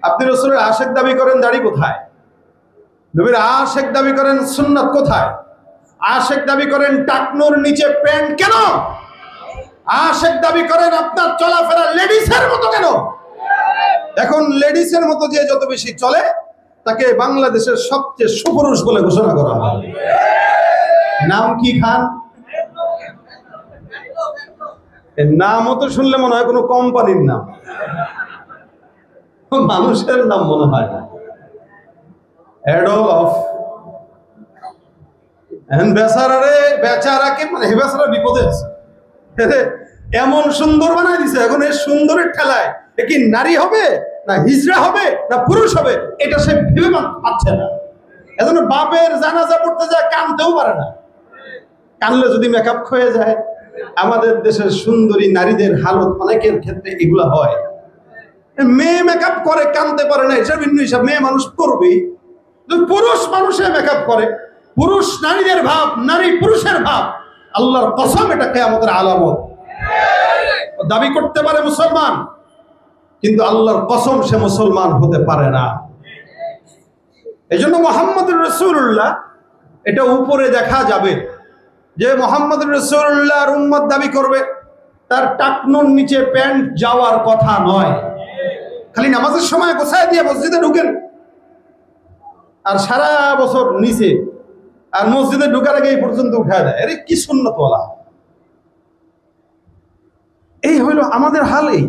আপনি রাসূলের আশিক দাবি করেন, দাড়ি কোথায়? নবীর আশিক দাবি করেন, সুন্নাত কোথায়? আশিক দাবি করেন, টাকনুর নিচে প্যান্ট কেন? আশিক দাবি করেন আপনার চলাফেরা লেডিসের মতো কেন? এখন লেডিসের মতো যে যত বেশি চলে তাকে বাংলাদেশের সবচেয়ে সুপুরুষ বলে ঘোষণা করা হয়। নাম কি খান? এর নামও তো শুনলে মনে হয় কোনো কোম্পানির নাম, মানুষের নাম মনে হয় না। অ্যাডলফ বেচারাকে মানে বেচারা বিপদে আছে, এমন সুন্দর বানাই দিছে। এখন এই সুন্দরের ঠেলায় এ কি নারী হবে না হিজড়া হবে না পুরুষ হবে এটা সে ভেবে পাচ্ছে না। এজন্য বাপের জানাজা পড়তে যায় কানতেও পারে না। কানলে যদি মেকআপ ক্ষয়ে যায়। আমাদের দেশের সুন্দরী নারীদের হালত অনেকের ক্ষেত্রে এগুলা হয়। মেয়ে মেকআপ করে কানতে পারে না, এটা ভিন্ন হিসাব। মেয়ে মানুষ করবেই। পুরুষ মানুষে মেকআপ করে, পুরুষ নারীদের ভাব, নারী পুরুষের ভাব, আল্লাহর কসম এটা কিয়ামতের আলামত। দাবি করতে পারে মুসলমান, কিন্তু আল্লাহর কসম সে মুসলমান হতে পারে না। এজন্য মুহাম্মদুর রাসূলুল্লাহ এটা উপরে দেখা যাবে যে মুহাম্মদুর রাসূলুল্লাহর উম্মত দাবি করবে, তার টাকনুর নিচে প্যান্ট যাওয়ার কথা নয়। খালি নামাজের সময় গোছায় দিয়ে মসজিদে ঢুকেন আর সারা বছর নিচে, আর মসজিদে ঢুকার আগে এই পর্যন্ত উঠায় দেয়। আরে কি সুন্নাত ওয়ালা! এই হইল আমাদের হাল। এই